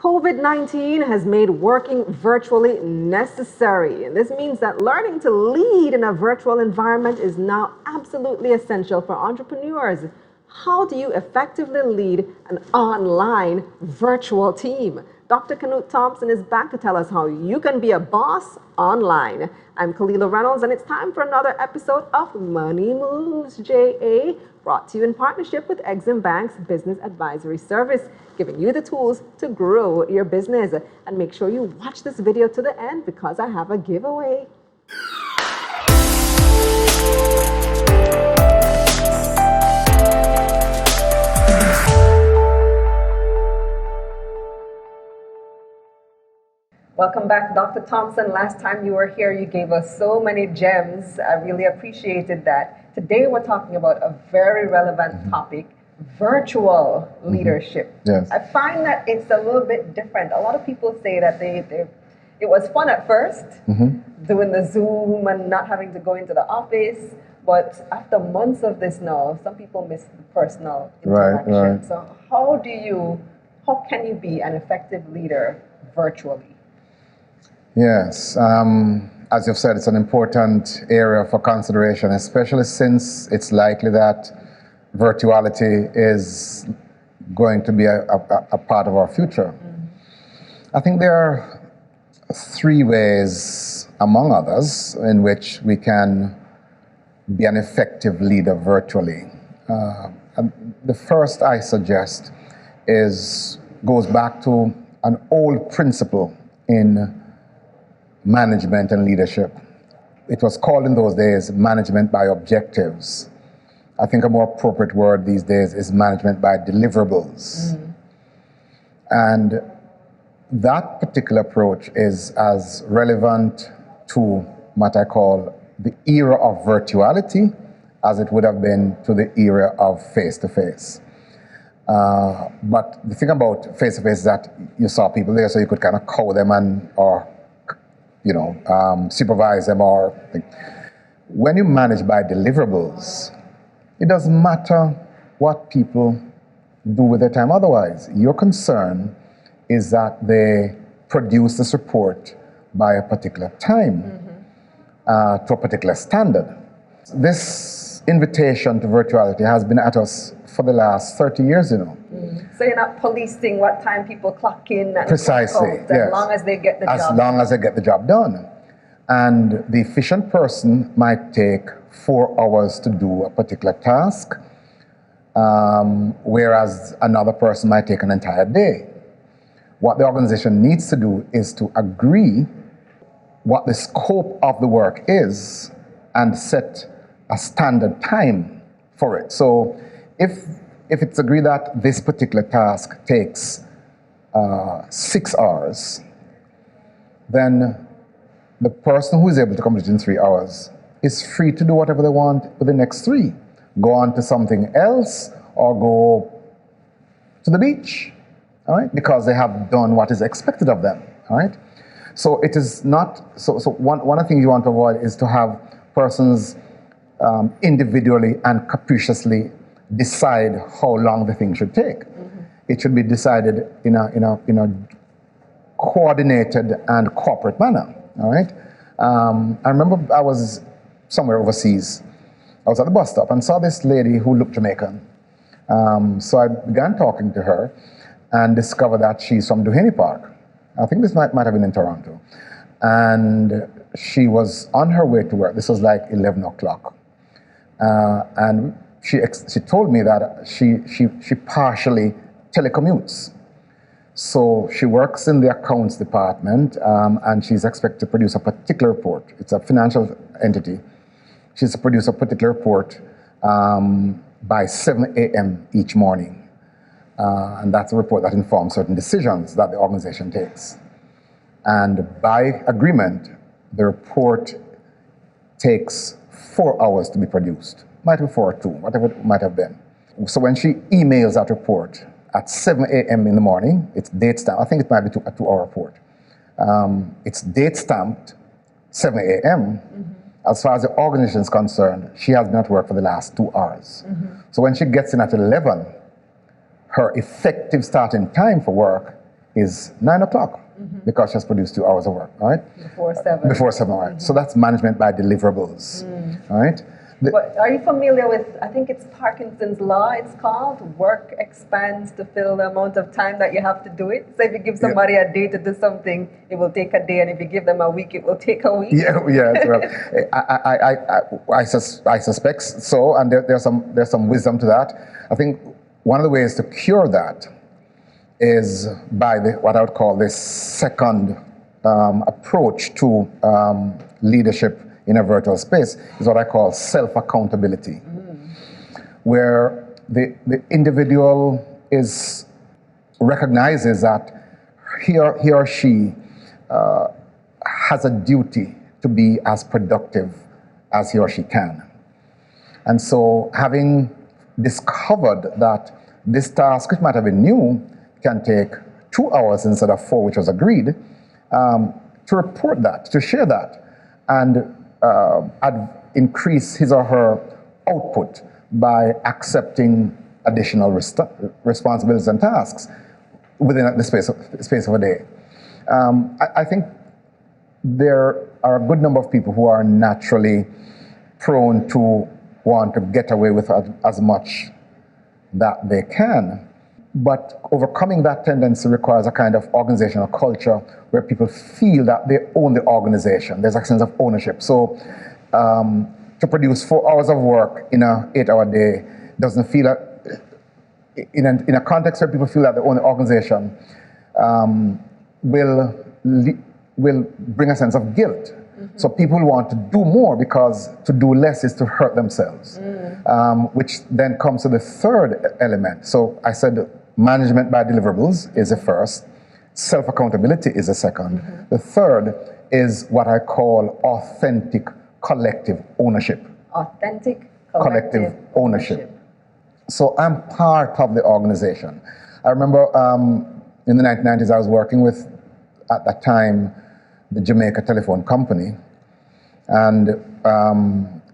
COVID-19 has made working virtually necessary. And this means that learning to lead in a virtual environment is now absolutely essential for entrepreneurs. How do you effectively lead an online virtual team? Dr. Canute Thompson is back to tell us how you can be a boss online. I'm Kalila Reynolds, and it's time for another episode of Money Moves JA, brought to you in partnership with Exim Bank's Business Advisory Service, giving you the tools to grow your business. And make sure you watch this video to the end because I have a giveaway. Welcome back, Dr. Thompson. Last time you were here, you gave us so many gems. I really appreciated that. Today, we're talking about a very relevant topic, virtual leadership. Yes. I find that it's a little bit different. A lot of people say that it was fun at first, doing the Zoom and not having to go into the office. But after months of this now, some people miss the personal interaction. Right. So how can you be an effective leader virtually? Yes, as you've said, it's an important area for consideration, especially since it's likely that virtuality is going to be a part of our future. I think there are three ways, among others, in which we can be an effective leader virtually. And the first I suggest goes back to an old principle in management and leadership. It was called in those days management by objectives. I think a more appropriate word these days is management by deliverables. And that particular approach is as relevant to what I call the era of virtuality as it would have been to the era of face-to-face. But the thing about face-to-face is that you saw people there, so you could kind of cow them or supervise them. When you manage by deliverables, it doesn't matter what people do with their time otherwise. Your concern is that they produce this report by a particular time, to a particular standard. This invitation to virtuality has been at us for the last 30 years, So you're not policing what time people clock in and Precisely, clock out, as long as they get the job done. As long as they get the job done. And the efficient person might take 4 hours to do a particular task, whereas another person might take an entire day. What the organization needs to do is to agree what the scope of the work is and set a standard time for it. So if it's agreed that this particular task takes 6 hours, then the person who is able to complete it in 3 hours is free to do whatever they want with the next 3. Go on to something else or go to the beach, all right? Because they have done what is expected of them, all right? So it is not, so one of the things you want to avoid is to have persons individually and capriciously decide how long the thing should take. It should be decided in a coordinated and corporate manner. All right. I remember I was somewhere overseas. I was at the bus stop and saw this lady who looked Jamaican. So I began talking to her and discovered that she's from Duhaney Park. I think this might have been in Toronto. And she was on her way to work. This was like 11 o'clock. And she told me that she partially telecommutes. So she works in the accounts department, and she's expected to produce a particular report. It's a financial entity. She's to produce a particular report by 7 a.m. each morning. And that's a report that informs certain decisions that the organization takes. And by agreement, the report takes 4 hours to be produced. Might be 4 or 2, whatever it might have been. So when she emails that report at 7 a.m. in the morning, it's date stamped. I think it might be a 2-hour report. It's date stamped 7 a.m. As far as the organization is concerned, she has been at work for the last 2 hours. So when she gets in at 11, her effective starting time for work is 9 o'clock because she has produced 2 hours of work, all right? Before 7. Before 7, all right. So that's management by deliverables, all right? But are you familiar with, I think it's Parkinson's Law, it's called, work expands to fill the amount of time that you have to do it. So if you give somebody a day to do something, it will take a day, and if you give them a week, it will take a week. Yeah. Well, I suspect so, and there's some wisdom to that. I think one of the ways to cure that is by what I would call this second approach to leadership in a virtual space is what I call self-accountability, where the individual recognizes that he or she has a duty to be as productive as he or she can. And so having discovered that this task, which might have been new, can take 2 hours instead of 4, which was agreed, to report that, to share that, and increase his or her output by accepting additional responsibilities and tasks within the space of a day. I think there are a good number of people who are naturally prone to want to get away with as much that they can. But overcoming that tendency requires a kind of organizational culture where people feel that they own the organization. There's a sense of ownership. So to produce 4 hours of work in an 8-hour day doesn't feel in a context where people feel that they own the organization will bring a sense of guilt. So people want to do more because to do less is to hurt themselves, which then comes to the third element. So I said management by deliverables is the first, self-accountability is the second. The third is what I call authentic collective ownership. Authentic collective ownership. So I'm part of the organization. I remember in the 1990s I was working with, at that time, the Jamaica Telephone Company, and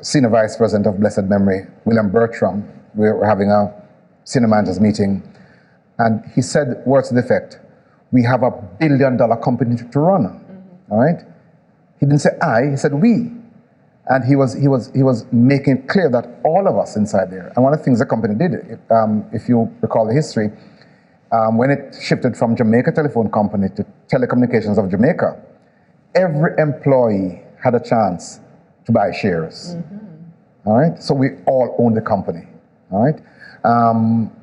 Senior Vice President of blessed memory, William Bertram, we were having a senior managers meeting, and he said words to the effect, "We have $1 billion company to run." All right? He didn't say I, he said we. And he was making it clear that all of us inside there, and one of the things the company did, if you recall the history, when it shifted from Jamaica Telephone Company to Telecommunications of Jamaica, every employee had a chance to buy shares. All right? So we all own the company. All right?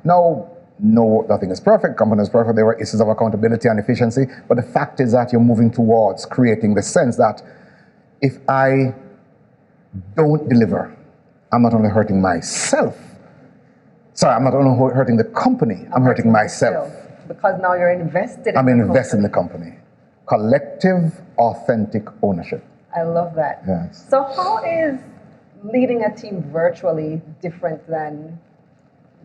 Now, no, nothing is perfect. Company is perfect. There were issues of accountability and efficiency. But the fact is that you're moving towards creating the sense that if I don't deliver, I'm not only hurting myself. Sorry, I'm not only hurting the company, I'm hurting myself. Because now you're invested I'm invested in the company. Collective, authentic ownership. I love that. Yes. So how is leading a team virtually different than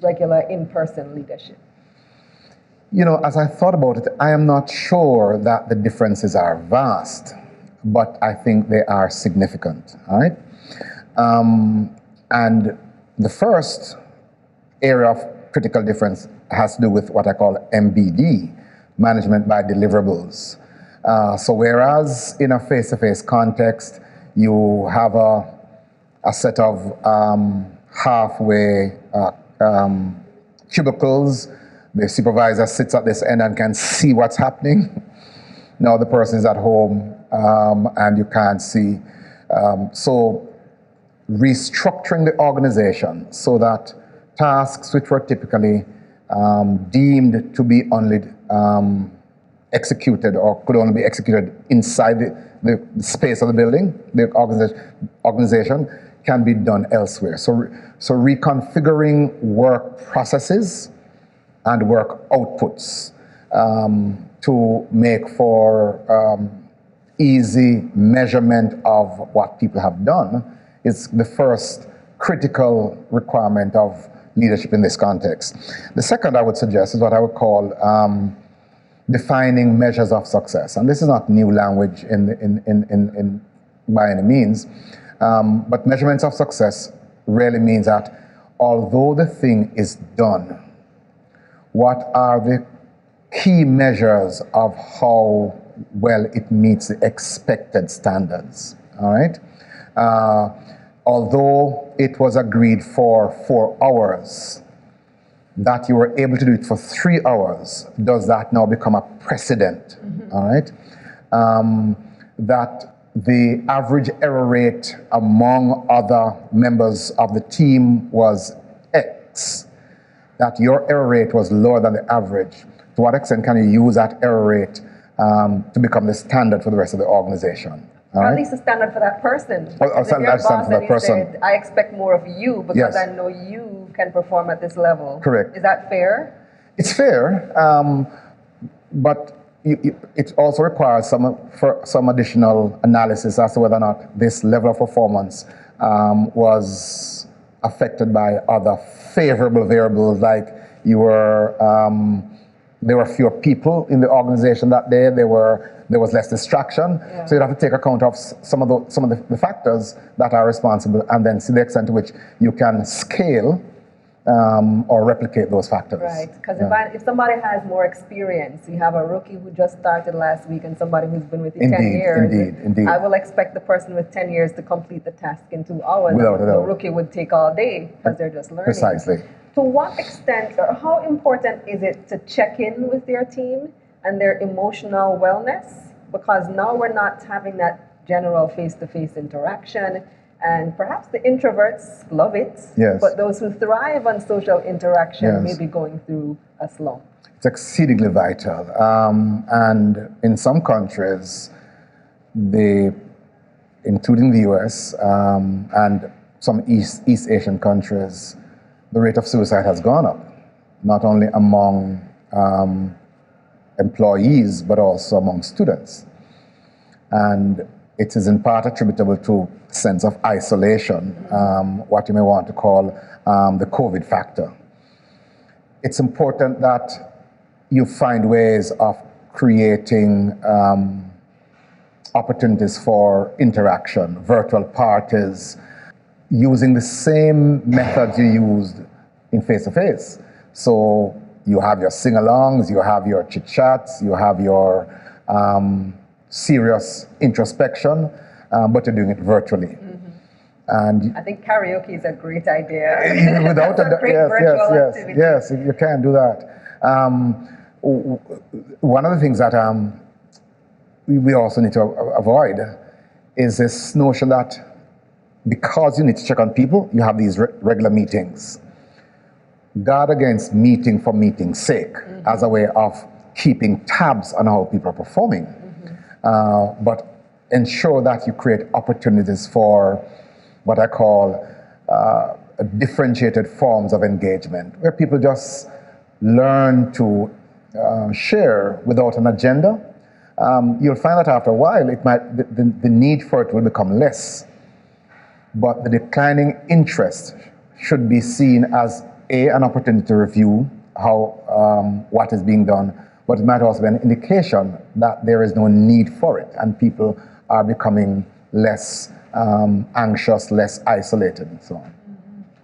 regular in-person leadership? You know, as I thought about it, I am not sure that the differences are vast, but I think they are significant, all right? And the first area of critical difference has to do with what I call MBD, management by deliverables. So whereas in a face-to-face context, you have a set of halfway cubicles, the supervisor sits at this end and can see what's happening. Now the person is at home and you can't see. So restructuring the organization so that tasks which were typically deemed to be only executed or could only be executed inside the space of the building, the organization can be done elsewhere. So reconfiguring work processes and work outputs to make for easy measurement of what people have done is the first critical requirement of leadership in this context. The second I would suggest is what I would call defining measures of success. And this is not new language by any means, but measurements of success really means that although the thing is done, what are the key measures of how well it meets the expected standards. All right. Although it was agreed for 4 hours, that you were able to do it for 3 hours, does that now become a precedent? All right. That the average error rate among other members of the team was X, that your error rate was lower than the average. To what extent can you use that error rate to become the standard for the rest of the organization? Or at least a standard for that person. If you're a boss and he said, I expect more of you because I know you can perform at this level. Correct. Is that fair? It's fair, but it also requires some additional analysis as to whether or not this level of performance was affected by other favorable variables, like there were fewer people in the organization that day. There was less distraction. Yeah. So you have to take account of some of the factors that are responsible, and then see the extent to which you can scale or replicate those factors. Right. Because if somebody has more experience, you have a rookie who just started last week and somebody who's been with you 10 years. Indeed. I will expect the person with 10 years to complete the task in 2 hours. Without a doubt. The rookie would take all day because they're just learning. Precisely. To what extent or how important is it to check in with their team and their emotional wellness? Because now we're not having that general face-to-face interaction, and perhaps the introverts love it, but those who thrive on social interaction may be going through a slump. It's exceedingly vital. And in some countries, including the US and some East Asian countries, the rate of suicide has gone up, not only among employees, but also among students. And it is in part attributable to a sense of isolation, what you may want to call the COVID factor. It's important that you find ways of creating opportunities for interaction, virtual parties, using the same methods you used in face-to-face. So you have your sing-alongs, you have your chit-chats, you have your serious introspection, but you're doing it virtually. And I think karaoke is a great idea. Without yes, you can do that. One of the things that we also need to avoid is this notion that because you need to check on people, you have these regular meetings. Guard against meeting for meeting's sake as a way of keeping tabs on how people are performing. But ensure that you create opportunities for what I call differentiated forms of engagement, where people just learn to share without an agenda. You'll find that after a while, the need for it will become less. But the declining interest should be seen as an opportunity to review what is being done, but it might also be an indication that there is no need for it, and people are becoming less anxious, less isolated, and so on.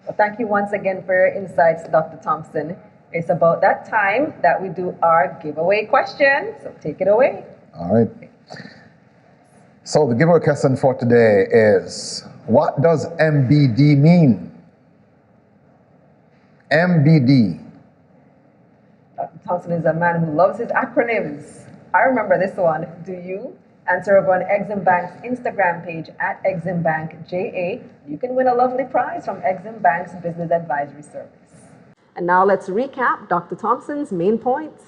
Well, thank you once again for your insights, Dr. Thompson. It's about that time that we do our giveaway question, so take it away. All right. So the giveaway question for today is, what does MBD mean? MBD. Dr. Thompson is a man who loves his acronyms. I remember this one. Do you? Answer over on Exim Bank's Instagram page at EximBankJA. You can win a lovely prize from Exim Bank's Business Advisory Service. And now let's recap Dr. Thompson's main points.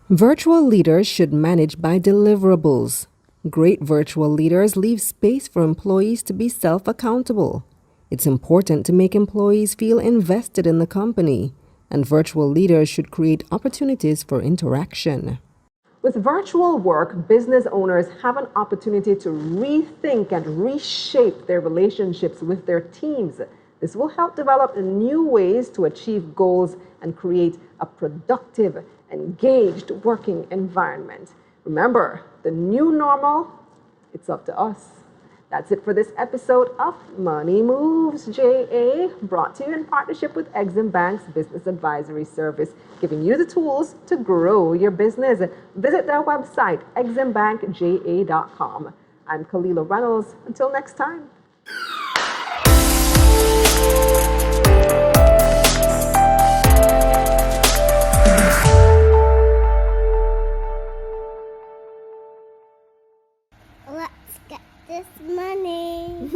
Virtual leaders should manage by deliverables. Great virtual leaders leave space for employees to be self-accountable. It's important to make employees feel invested in the company, and virtual leaders should create opportunities for interaction. With virtual work, business owners have an opportunity to rethink and reshape their relationships with their teams. This will help develop new ways to achieve goals and create a productive, engaged working environment. Remember, the new normal, it's up to us. That's it for this episode of Money Moves JA, brought to you in partnership with Exim Bank's Business Advisory Service, giving you the tools to grow your business. Visit their website, eximbankja.com. I'm Kalila Reynolds. Until next time. Let's get this money.